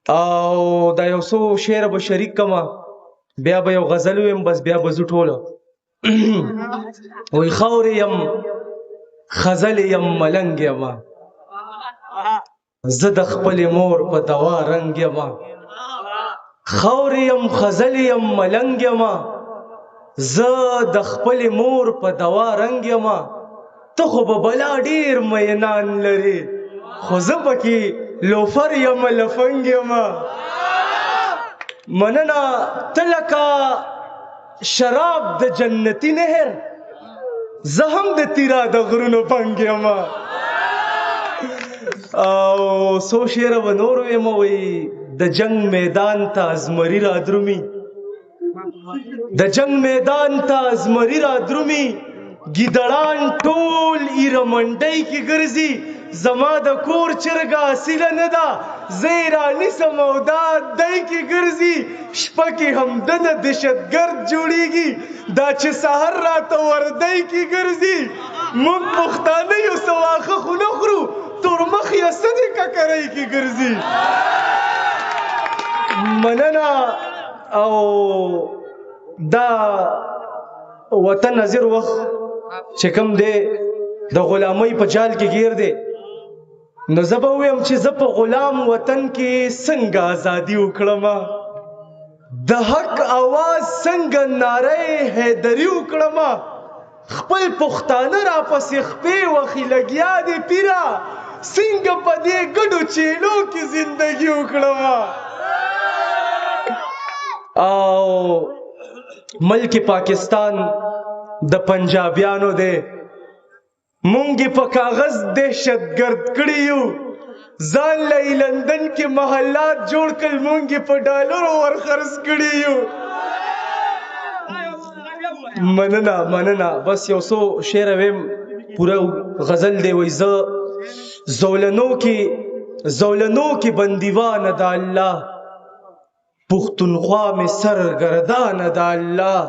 او دا یو څو شعر به شریک کما بیا به یو غزل ویم بس بیا به زه ټوله وی خاورې یم خزل یم ملنګ یم زه د خپلې مور په دوا رنګ یم خاورې یم خزل یم ملنګ یم زه د خپلې مور په دوا رنګ یم ته خو به بلا ډېر مینان لرې خو زه پکې لوفر یم لفنګ یم مننه ته لکه شراب د جنتي نهر زه هم د تیرا د غرونو پنګ یم او څو شعره به نور ویم وی د جنگ میدان ته زمري را درومي د جنگ میدان ته زمري را درومي ګیدړان ټول ایره منډۍ کې ګرځي زما د کور چرګه اصیله نه ده زه یې رانیسم او دا دی کې ګرځي شپه کې همده نه دهشتګرد جوړیږي دا چې سحر راته وردی کې ګرځي موږ پښتانه یو څه واښه خو نه خورو تورمخ یې څه دی ککرۍ کې ګرځي مننه او دا وطن نظیر وخت چې کوم دی د غلامۍ په جال کې گیر دی نو زه به ویم چې زه په غلام وطن کې څنګه ازادي وکړم د حق اواز څنګه ناره حیدري وکړم خپل پښتانه راپسې خپې وخې لګیا دي پیره څنګه په دې ګډو چیلو کې زندګي وکړم او ملک پاکستان د پنجابیانو دی مونږ په کاغذ دهشتګرد کړي یو ځان له لندن کې محلات جوړ کړل مونږ په ډالرو ورخرڅ کړي یو مننه بس یو څو شعر ویم پوره غزل دی وای زه زولنو کې بندیوان د الله پښتونخوا مې سرګردان د الله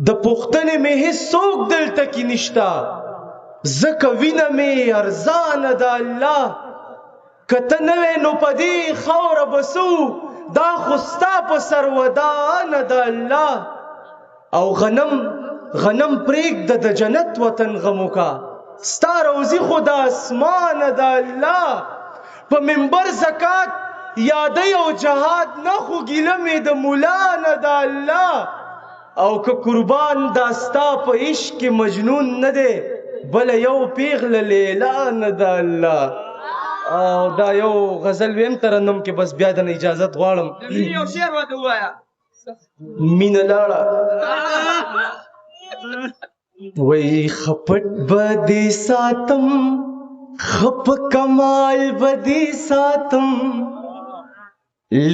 د پښتنې مې هیڅوک دلته کې نشته ځکه وینه مې ارزانه د الله که ته نه وې نو په دې خاوره به څه دا خو ستا په سر ودانه د الله او غنم پرېږده د جنت وطن غم وکړه ستا روزي خو د اسمانه د الله په منبر زکات یادی او جهاد نه خو ګیله مې د ملا نه د الله او که قربان دا ستا په عشق کې مجنون نه دی بله یو پیغله لیلا نه د الله او دا یو غزل ویم ترنم کې بس بیا د اجازت غواړم یو شعر ورته ووایه مینه لاړه وای خپټ بدی ساتم خپ کمال بدی ساتم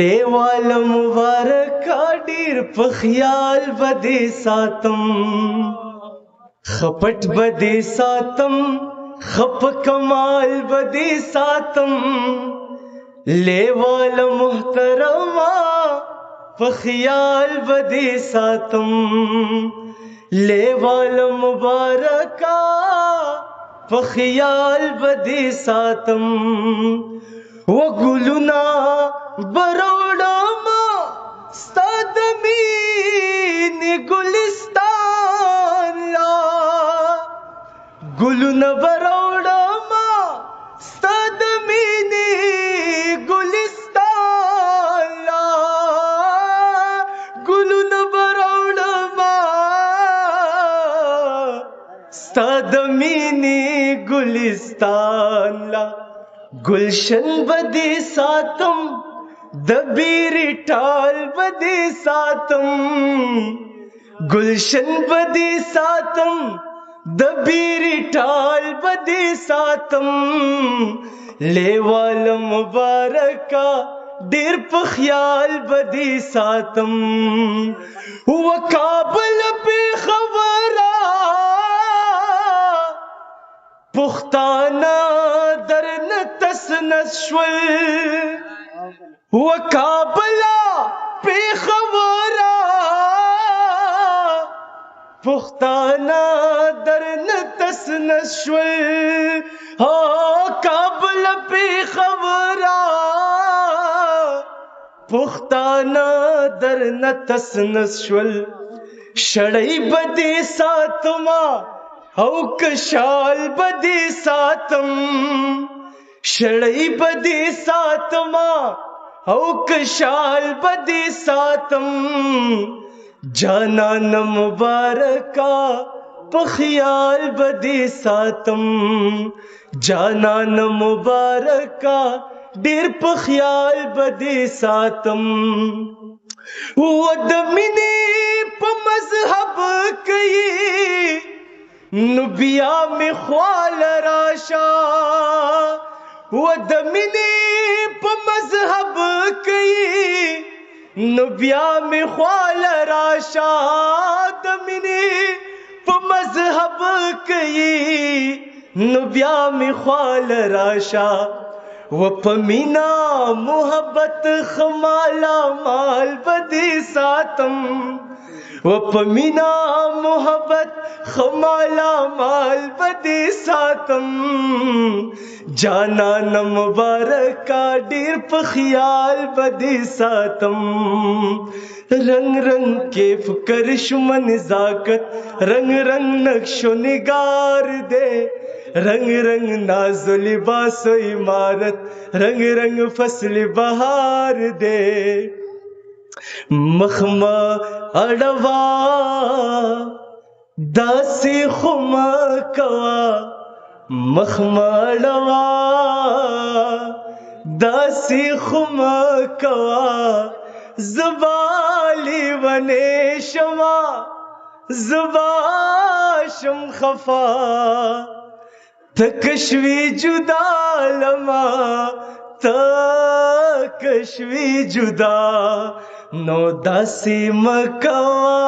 لیوال مبارک ډیر په خیال بدی ساتم خپټ بدی ساتم خپ کمال بدی ساتم لیوال محترما په خیال بدی ساتم لیوال مبارکا په خیال بدی ساتم و ګلونا بروړما ستا د مینې ګلستان لا ګلونا بروړما ستا د مینې ګلستان لا ګلونا بروړما ستا د مینې ګلستان لا گلشن بدی ساتم د بیری ټال بدی ساتم گلشن بدی ساتم د بیری ټال بدی ساتم لیوال مبارکا ډیر په خیال بدی ساتم و کابل په خبره پښتانه درنه تسنس شول و کابل پیښوره پښتانه درنه تسنس شول کابل پیښوره پښتانه درنه تسنس شول شړۍ به دې ساتما او که شال به دې ساتم شړۍ به دې ساتما او که شال به دې ساتم جانان مبارکا په خیال به دې ساتم جانان مبارکا ډېر په خیال به دې ساتم و د مینې په مذهب کوي نو بیا مې خواله راشه و د مینې په مذهب کوي نو بیا مې خواله راشه د مینې په مذهب کوي نو بیا مې خواله راشه و په مینا محبت خمالا مال بدی ساتم و په مینا محبت خمالا مال بدی ساتم جانان مبارکا ډیر په خیال بدی ساتم رنگ رنگ کیف کرشم نزاکت رنگ رنگ نقش و نگار دے رنگ رنگ ناز و لباس و عمارت رنگ رنگ فصل بہار دے مخما اڑوا داسی خما کوا مخما اڑوا داسی خما کوا زبالی ونے شما زباشم خفا تکشوی جدا لما تکشوی جدا نو داسی مکوا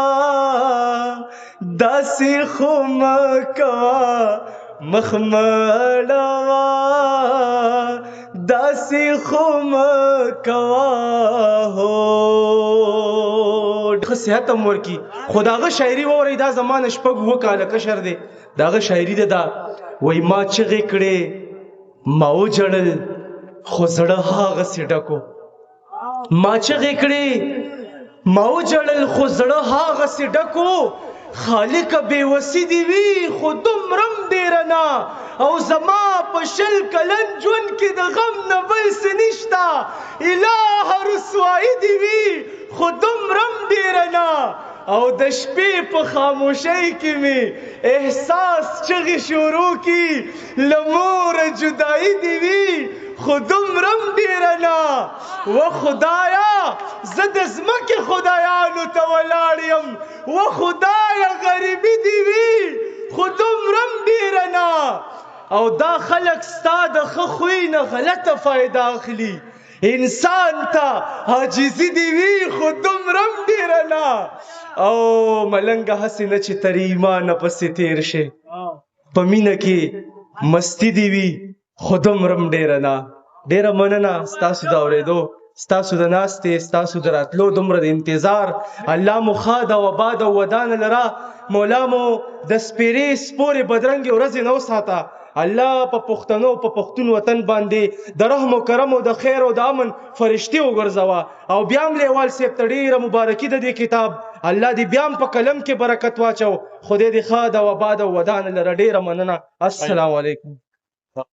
داسی خو مکوا مخمڑوا داسی خو مکوا ہو صحت هم ورکی خو داغه شاعري ووري دا زمانه شپږ اوه کاله کشر دی داغه شاعري ده دا وای ما چغې کړې ما وجړل خو زړه هاغسې ډکو ما چغې کړې ما وجړل خو زړه هاغسې ډکو خالق بېوسي دې وي خو دومرم ډېره نه او زما په شل کلن ژوند کې د غم نه بل څه نشته اله رسوایي دې وي خو دومرم ډېره نه او د شپې په خاموشۍ کې مې احساس چغې شروع کی له موره جدایي دې وي خو دومرم ډېره نه و خدایا زه د ځمکې خدایانو ته ولاړ یم و خدایا غریبي دې وي خو دومرم ډېره نه او دا خلک ستا د ښه خوی نه غلطه فایده اخلي انسان ته عاجزي دې وي خو دومرم ډېره نه او ملنګه هسې نه چې تر ایمانه پسې تېر شي په مینه کې مستي دې وي خو دومرم ډېره نه ډېره مننه ستاسو د اورېدو ستاسو د ناستې ستاسو د راتلو دومره د انتظار الله مو ښاد او آباد او ودانه لره مولا مو د سپېرې سپورې بدرنګې ورځې نه وساته الله په پښتنو په پښتون وطن باندې د رحم و کرم او د خیر او د امن فرشتي وګرځوه او بیا هم لیوال صاحب ته ډېره مبارکي د دې کتاب الله دې بیا هم په قلم کې برکت واچو خدای دې ښاد او آباد او ودانه لره ډېره مننه السلام علیکم